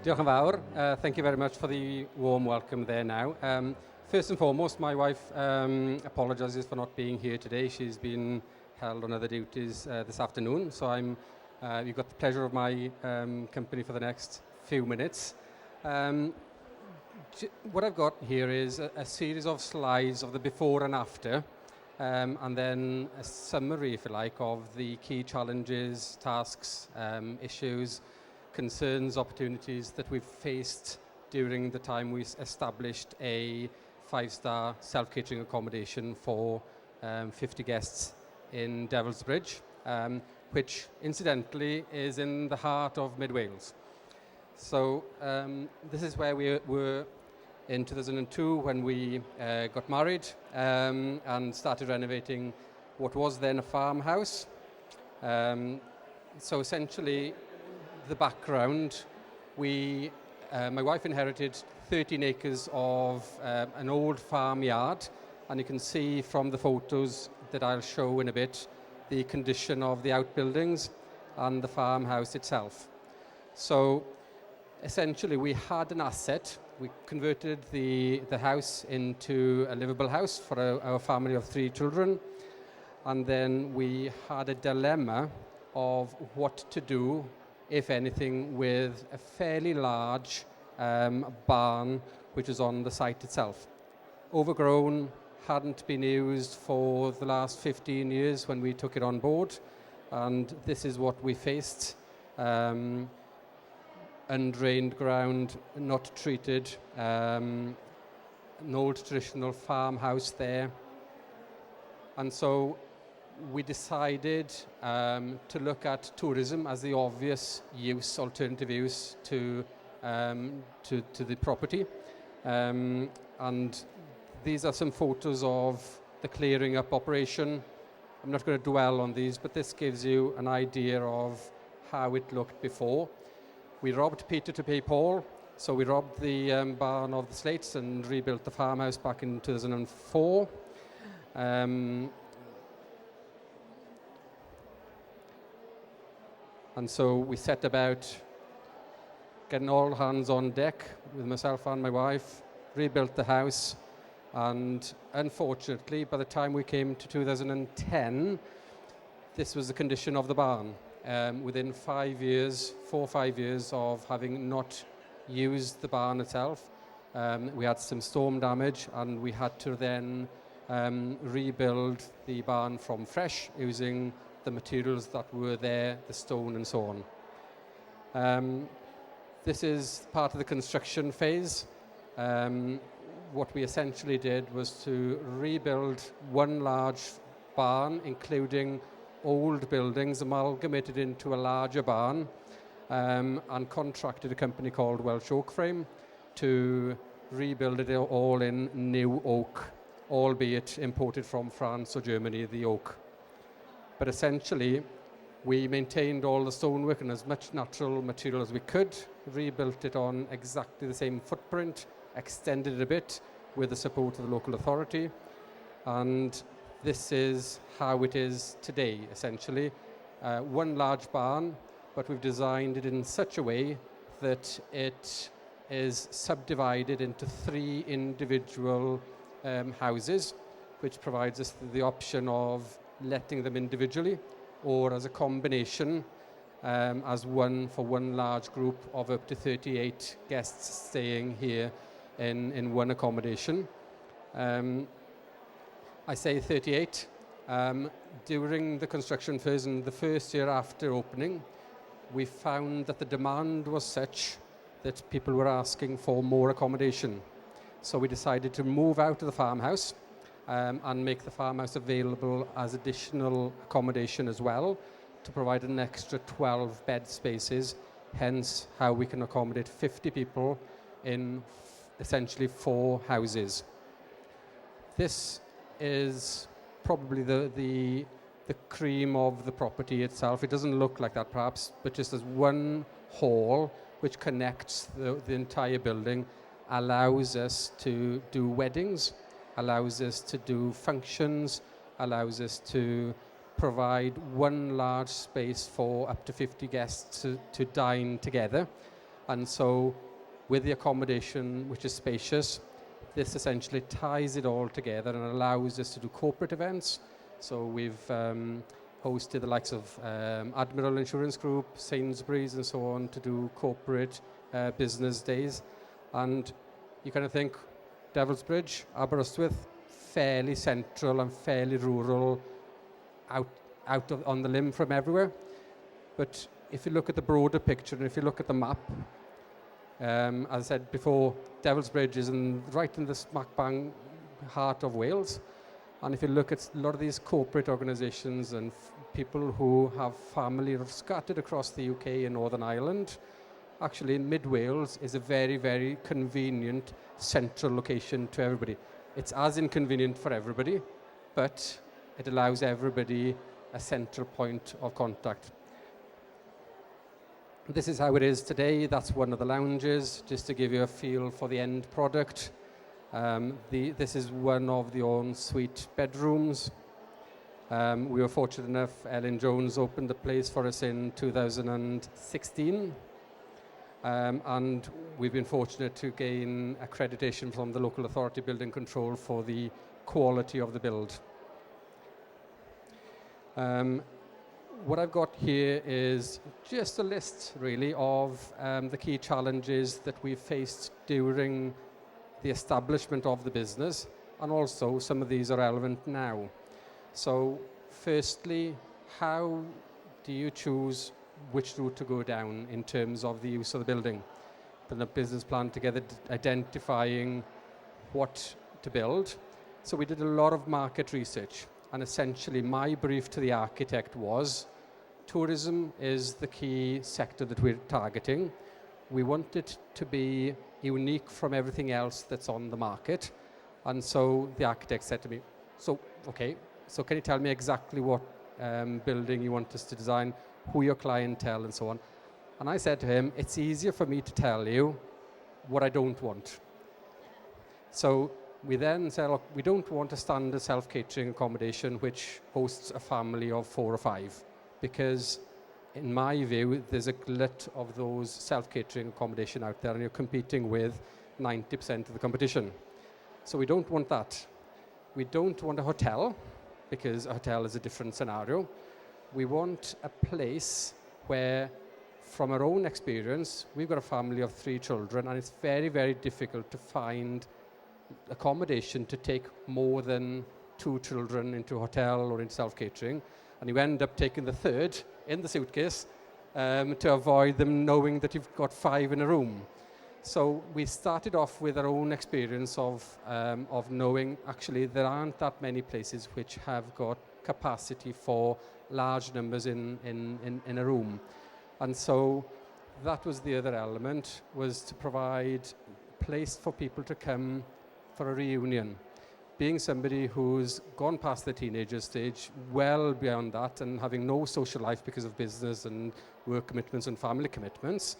Diolch yn fawr. Thank you very much for the warm welcome there now. First and foremost, my wife apologises for not being here today. She's been held on other duties this afternoon, so you've got the pleasure of my company for the next few minutes. What I've got here is a series of slides of the before and after, and then a summary, if you like, of the key challenges, tasks, issues, concerns, opportunities that we've faced during the time we established a 5-star self-catering accommodation for 50 guests in Devil's Bridge, which incidentally is in the heart of Mid Wales. So this is where we were in 2002 when we got married and started renovating what was then a farmhouse. So essentially, the background, my wife inherited 13 acres of an old farmyard, and you can see from the photos that I'll show in a bit the condition of the outbuildings and the farmhouse itself. So essentially we had an asset. We converted the house into a livable house for our family of 3 children, and then we had a dilemma of what to do, if anything, with a fairly large barn which is on the site itself. Overgrown, hadn't been used for the last 15 years when we took it on board, and this is what we faced. Undrained ground, not treated, an old traditional farmhouse there. And so we decided to look at tourism as the obvious use, alternative use to the property. And these are some photos of the clearing up operation. I'm not going to dwell on these, but this gives you an idea of how it looked before. We robbed Peter to pay Paul, so we robbed the barn of the slates and rebuilt the farmhouse back in 2004. And so we set about getting all hands on deck with myself and my wife, rebuilt the house, and unfortunately, by the time we came to 2010, this was the condition of the barn. Within 4 or 5 years of having not used the barn itself, we had some storm damage, and we had to then rebuild the barn from fresh using the materials that were there, the stone and so on. This is part of the construction phase. What we essentially did was to rebuild one large barn, including old buildings, amalgamated into a larger barn, and contracted a company called Welsh Oak Frame to rebuild it all in new oak, albeit imported from France or Germany, the oak. But essentially, we maintained all the stonework and as much natural material as we could, rebuilt it on exactly the same footprint, extended it a bit with the support of the local authority, and this is how it is today, essentially. One large barn, but we've designed it in such a way that it is subdivided into 3 individual houses, which provides us the option of letting them individually or as a combination as one for one large group of up to 38 guests staying here in one accommodation. I say 38. During the construction phase and the first year after opening, we found that the demand was such that people were asking for more accommodation. So we decided to move out of the farmhouse and make the farmhouse available as additional accommodation as well, to provide an extra 12 bed spaces, hence how we can accommodate 50 people in essentially 4 houses. This is probably the cream of the property itself. It doesn't look like that perhaps, but just as one hall which connects the entire building, allows us to do weddings, allows us to do functions, allows us to provide one large space for up to 50 guests to dine together. And so with the accommodation, which is spacious, this essentially ties it all together and allows us to do corporate events. So we've hosted the likes of Admiral Insurance Group, Sainsbury's and so on to do corporate business days. And you kind of think, Devil's Bridge, Aberystwyth, fairly central and fairly rural, out on the limb from everywhere. But if you look at the broader picture and if you look at the map, as I said before, Devil's Bridge is right in the smack bang heart of Wales. And if you look at a lot of these corporate organisations and people who have family scattered across the UK and Northern Ireland, actually Mid Wales is a very, very convenient central location to everybody. It's as inconvenient for everybody, but it allows everybody a central point of contact. This is how it is today. That's one of the lounges, just to give you a feel for the end product. This is one of the en-suite bedrooms. We were fortunate enough, Ellen Jones opened the place for us in 2016. And we've been fortunate to gain accreditation from the local authority building control for the quality of the build. What I've got here is just a list, really, of the key challenges that we've faced during the establishment of the business, and also some of these are relevant now. So, firstly, how do you choose which route to go down in terms of the use of the building? Putting a business plan together, identifying what to build. So we did a lot of market research. And essentially, my brief to the architect was, tourism is the key sector that we're targeting. We want it to be unique from everything else that's on the market. And so the architect said to me, so can you tell me exactly what building you want us to design, who your clientele and so on? And I said to him, it's easier for me to tell you what I don't want. So we then said, look, we don't want a standard self-catering accommodation which hosts a family of 4 or 5, because in my view, there's a glut of those self-catering accommodation out there and you're competing with 90% of the competition. So we don't want that. We don't want a hotel, because a hotel is a different scenario. We want a place where, from our own experience, we've got a family of 3 children and it's very, very difficult to find accommodation to take more than 2 children into a hotel or in self-catering, and you end up taking the 3rd in the suitcase to avoid them knowing that you've got 5 in a room. So we started off with our own experience of knowing actually there aren't that many places which have got capacity for large numbers in a room. And so that was the other element, was to provide a place for people to come for a reunion. Being somebody who's gone past the teenager stage, well beyond that, and having no social life because of business and work commitments and family commitments,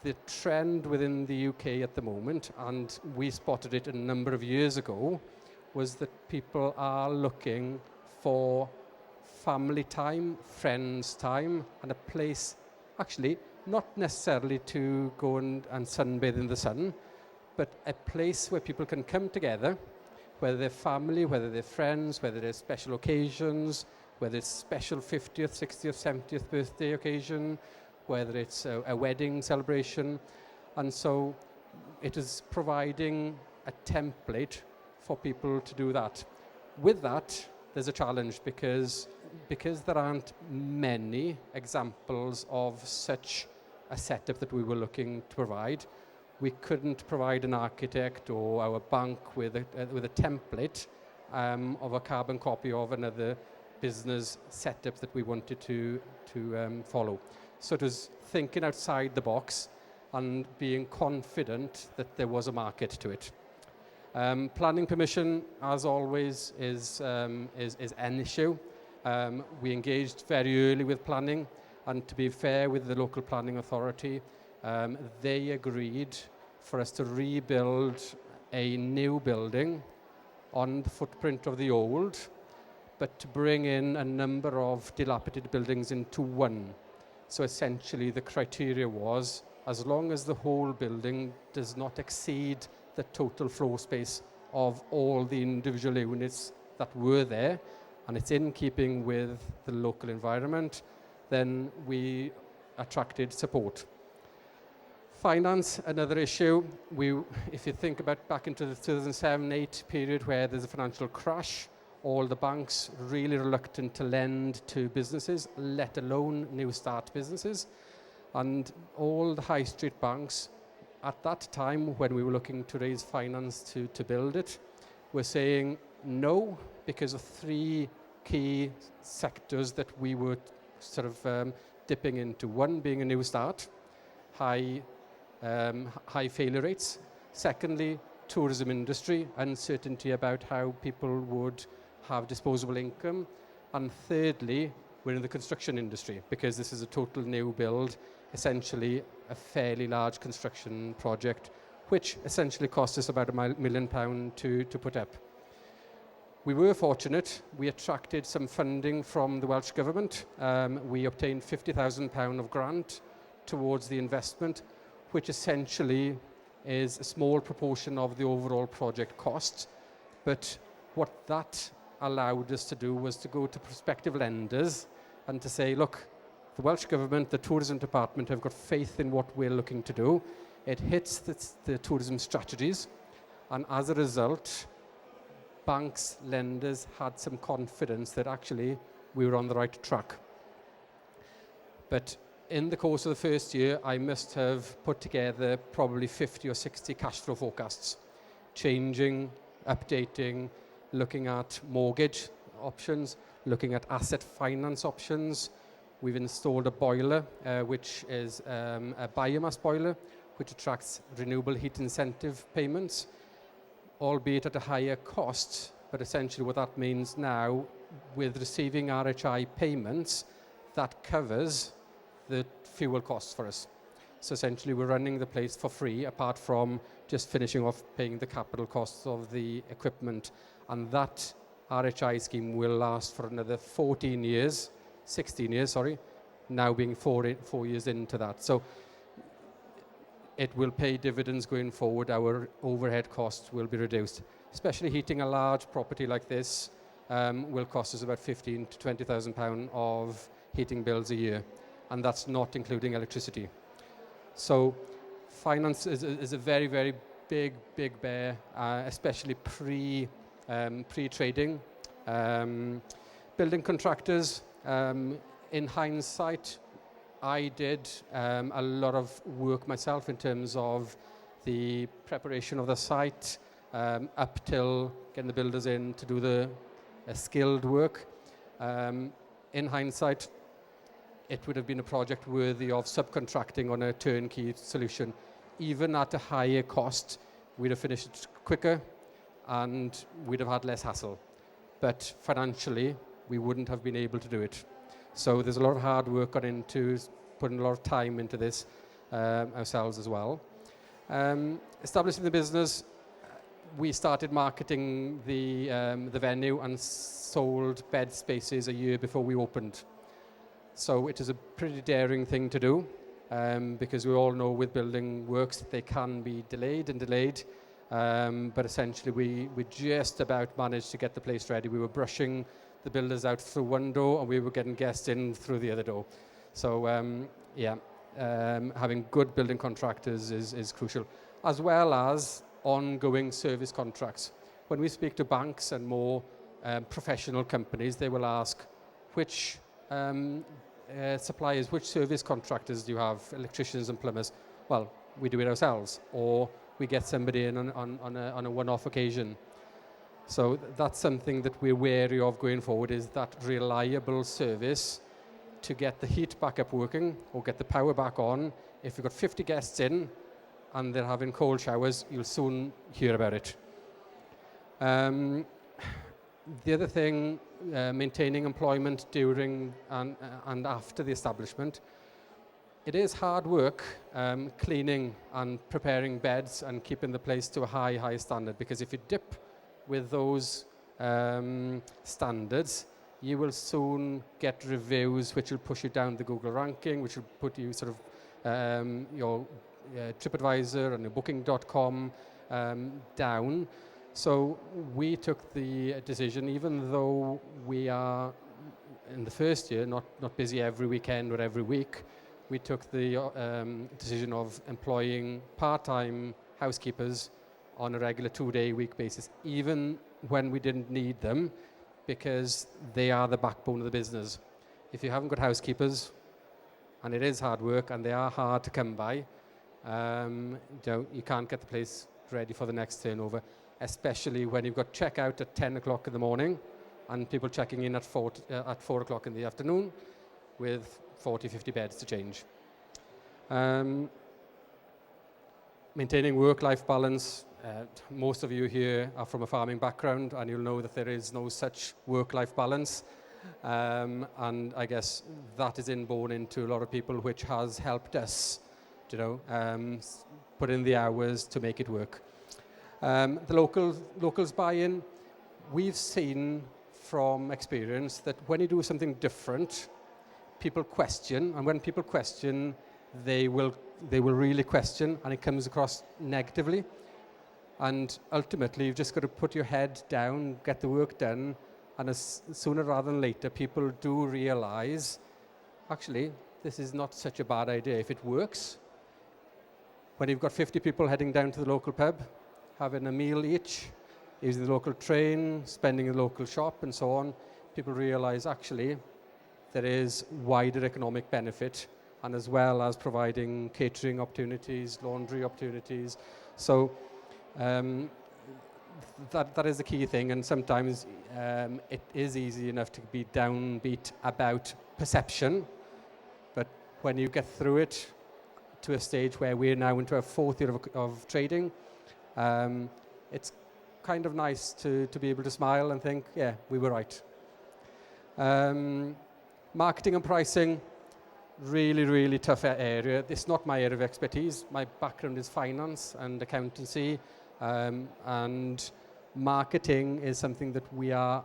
the trend within the UK at the moment, and we spotted it a number of years ago, was that people are looking for family time, friends time, and a place, actually, not necessarily to go and sunbathe in the sun, but a place where people can come together, whether they're family, whether they're friends, whether there's special occasions, whether it's special 50th, 60th, 70th birthday occasion, whether it's a wedding celebration. And so it is providing a template for people to do that. With that, there's a challenge because there aren't many examples of such a setup that we were looking to provide. We couldn't provide an architect or our bank with a template of a carbon copy of another business setup that we wanted to follow. So it was thinking outside the box and being confident that there was a market to it. Planning permission, as always, is an issue. We engaged very early with planning, and to be fair with the local planning authority, they agreed for us to rebuild a new building on the footprint of the old, but to bring in a number of dilapidated buildings into one. So essentially the criteria was as long as the whole building does not exceed the total floor space of all the individual units that were there, and it's in keeping with the local environment, then we attracted support. Finance, another issue. If you think about back into the 2007-8 period where there's a financial crash, all the banks really reluctant to lend to businesses, let alone new start businesses. And all the high street banks at that time, when we were looking to raise finance to build it, were saying no, because of three key sectors that we were sort of dipping into. One being a new start, high failure rates. Secondly, tourism industry, uncertainty about how people would have disposable income. And thirdly, we're in the construction industry, because this is a total new build, essentially a fairly large construction project, which essentially cost us about £1 million to put up. We were fortunate. We attracted some funding from the Welsh Government. We obtained £50,000 of grant towards the investment, which essentially is a small proportion of the overall project cost. But what that allowed us to do was to go to prospective lenders and to say, look, the Welsh Government, the Tourism Department have got faith in what we're looking to do. It hits the tourism strategies, and as a result, banks, lenders had some confidence that actually we were on the right track. But in the course of the first year, I must have put together probably 50 or 60 cash flow forecasts, changing, updating, looking at mortgage options, looking at asset finance options. We've installed a boiler, which is a biomass boiler, which attracts renewable heat incentive payments, albeit at a higher cost. But essentially what that means now, with receiving RHI payments, that covers the fuel costs for us. So essentially we're running the place for free, apart from just finishing off paying the capital costs of the equipment. And that RHI scheme will last for another 16 years, now being four years into that. So it will pay dividends going forward. Our overhead costs will be reduced. Especially heating a large property like this will cost us about £15,000 to £20,000 of heating bills a year. And that's not including electricity. So finance is a very, very big bear, especially pre-trading. Building contractors, in hindsight, I did a lot of work myself in terms of the preparation of the site, up till getting the builders in to do the skilled work. In hindsight, it would have been a project worthy of subcontracting on a turnkey solution. Even at a higher cost, we'd have finished it quicker and we'd have had less hassle. But financially, we wouldn't have been able to do it. So there's a lot of hard work gone into putting a lot of time into this ourselves as well. Establishing the business, we started marketing the venue and sold bed spaces a year before we opened. So it is a pretty daring thing to do, because we all know with building works that they can be delayed. But essentially we just about managed to get the place ready. We were brushing the builders out through one door and we were getting guests in through the other door. So having good building contractors is crucial, as well as ongoing service contracts. When we speak to banks and more professional companies, they will ask which suppliers, which service contractors do you have, electricians and plumbers? Well, we do it ourselves, or we get somebody in on a one-off occasion. So that's something that we're wary of going forward, is that reliable service to get the heat back up working or get the power back on. If you've got 50 guests in and they're having cold showers, you'll soon hear about it. The other thing, maintaining employment during and after the establishment. It is hard work cleaning and preparing beds and keeping the place to a high standard, because if you dip with those standards, you will soon get reviews which will push you down the Google ranking, which will put you sort of your TripAdvisor and your Booking.com down. So we took the decision, even though we are in the first year not busy every weekend or every week, we took the decision of employing part-time housekeepers on a regular 2-day week basis, even when we didn't need them, because they are the backbone of the business. If you haven't got housekeepers, and it is hard work and they are hard to come by, you can't get the place ready for the next turnover, especially when you've got checkout at 10 o'clock in the morning and people checking in at 4 o'clock in the afternoon with 40, 50 beds to change. Maintaining work-life balance. Most of you here are from a farming background and you'll know that there is no such work-life balance. And I guess that is inborn into a lot of people, which has helped us, put in the hours to make it work. The locals buy-in. We've seen from experience that when you do something different, people question, and when people question, they will really question, and it comes across negatively. And ultimately, you've just got to put your head down, get the work done, and sooner rather than later, people do realize, actually, this is not such a bad idea if it works. When you've got 50 people heading down to the local pub, having a meal each, using the local train, spending in the local shop, and so on, people realize, actually, there is wider economic benefit, and as well as providing catering opportunities, laundry opportunities. So that is the key thing, and sometimes it is easy enough to be downbeat about perception, but when you get through it to a stage where we're now into our 4th year of trading, it's kind of nice to be able to smile and think, yeah, we were right. Marketing and pricing, really, really tough area. It's not my area of expertise. My background is finance and accountancy, and marketing is something that we are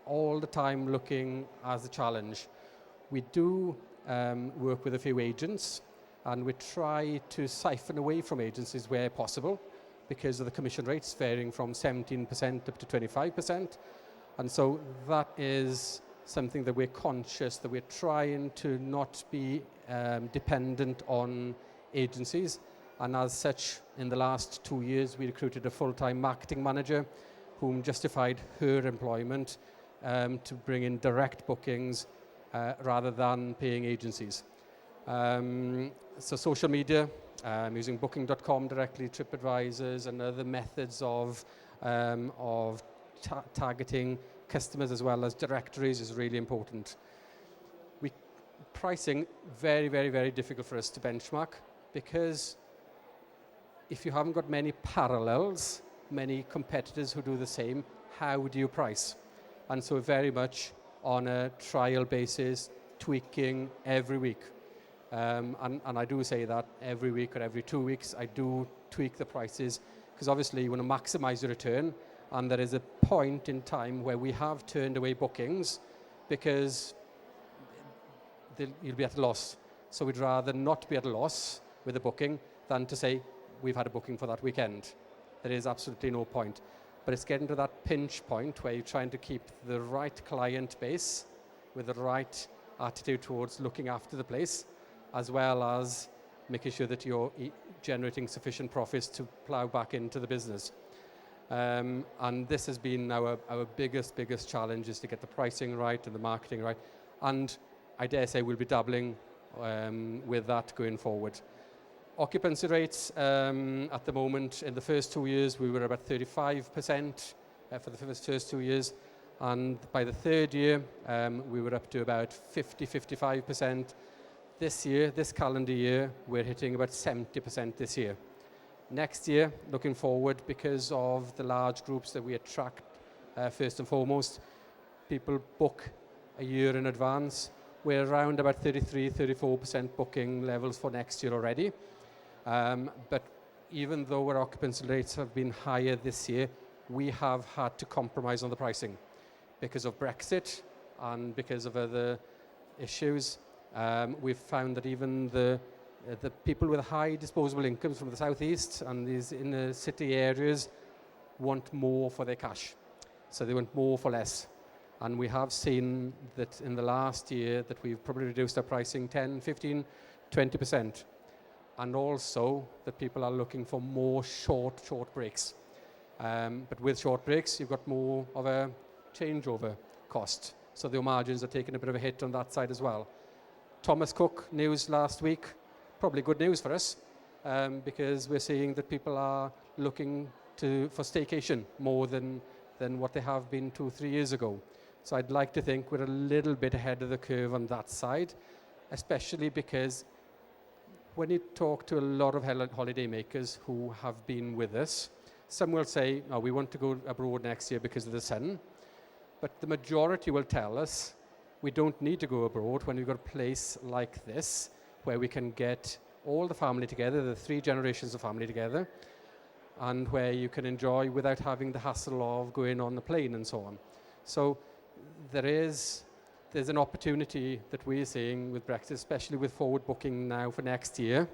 all the time looking as a challenge. We do work with a few agents, and we try to siphon away from agencies where possible because of the commission rates varying from 17% up to 25%. And so that is something that we're conscious that we're trying to not be dependent on agencies. And as such, in the last 2 years, we recruited a full-time marketing manager whom justified her employment to bring in direct bookings rather than paying agencies. So social media, using Booking.com directly, TripAdvisors, and other methods of targeting customers as well as directories is really important. Pricing, very, very, very difficult for us to benchmark, because if you haven't got many parallels, many competitors who do the same, how do you price? And so very much on a trial basis, tweaking every week. And I do say that every week or every 2 weeks, I do tweak the prices, because obviously you want to maximize your return, and there is a point in time where we have turned away bookings because you'll be at a loss. So we'd rather not be at a loss with a booking than to say, we've had a booking for that weekend. There is absolutely no point. But it's getting to that pinch point where you're trying to keep the right client base with the right attitude towards looking after the place, as well as making sure that you're generating sufficient profits to plow back into the business. And this has been our biggest challenge, is to get the pricing right and the marketing right. And I dare say we'll be dabbling with that going forward. Occupancy rates, at the moment, in the first 2 years, we were about 35% for the first 2 years. And by the 3rd year, we were up to about 55%. This year, this calendar year, we're hitting about 70% this year. Next year, looking forward, because of the large groups that we attract, first and foremost, people book a year in advance. We're around about 33-34% booking levels for next year already. But even though our occupancy rates have been higher this year, we have had to compromise on the pricing because of Brexit and because of other issues. We've found that even the the people with high disposable incomes from the southeast and these inner city areas want more for their cash. So they want more for less. And we have seen that in the last year that we've probably reduced our pricing 10, 15, 20%. And also that people are looking for more short breaks. But with short breaks, you've got more of a changeover cost. So the margins are taking a bit of a hit on that side as well. Thomas Cook news last week, probably good news for us, because we're seeing that people are looking for staycation more than what they have been 2-3 years ago. So I'd like to think we're a little bit ahead of the curve on that side, especially because when you talk to a lot of holiday makers who have been with us, some will say, we want to go abroad next year because of the sun. But the majority will tell us we don't need to go abroad when we've got a place like this where we can get all the family together, the 3 generations of family together, and where you can enjoy without having the hassle of going on the plane and so on. So there's an opportunity that we're seeing with Brexit, especially with forward booking now for next year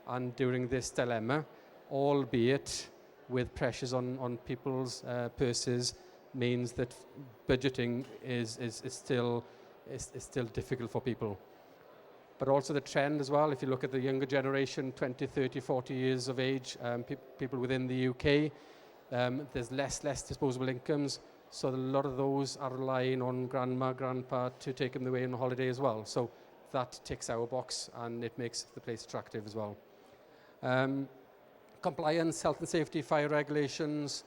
and during this dilemma, albeit with pressures on people's purses, means that budgeting is still difficult for people. But also the trend as well, if you look at the younger generation, 20, 30, 40 years of age, people within the UK, there's less disposable incomes. So a lot of those are relying on grandma, grandpa to take them away on holiday as well. So that ticks our box and it makes the place attractive as well. Compliance, health and safety, fire regulations,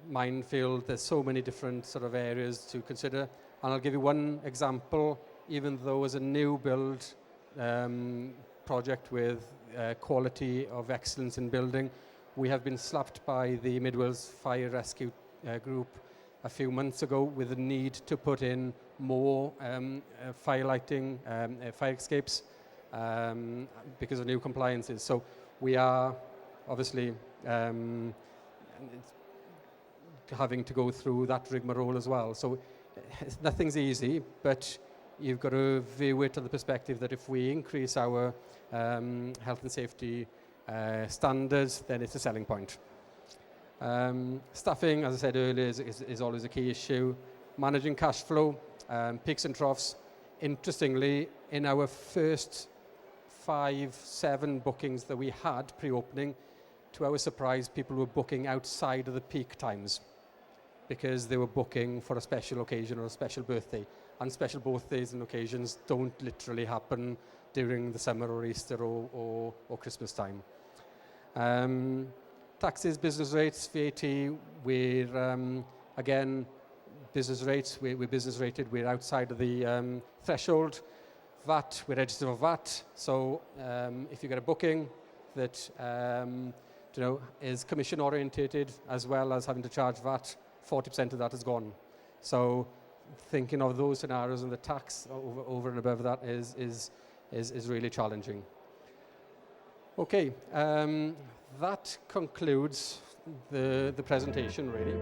minefield, there's so many different sort of areas to consider. And I'll give you one example, even though as a new build project with quality of excellence in building, we have been slapped by the Mid Wales Fire Rescue Group a few months ago with the need to put in more fire lighting, fire escapes because of new compliances. So we are obviously having to go through that rigmarole as well. So nothing's easy, but you've got to view it to the perspective that if we increase our health and safety standards, then it's a selling point. Staffing, as I said earlier, is always a key issue. Managing cash flow, peaks and troughs. Interestingly, in our first 5-7 bookings that we had pre-opening, to our surprise, people were booking outside of the peak times because they were booking for a special occasion or a special birthday. And special birthdays and occasions don't literally happen during the summer or Easter or Christmas time. Taxes, business rates, VAT, we're, again, business rates, we're business rated, we're outside of the threshold. VAT, we're registered for VAT, so if you get a booking that is commission orientated as well as having to charge VAT, 40% of that is gone. So thinking of those scenarios and the tax over and above that is really challenging. Okay, that concludes the presentation really.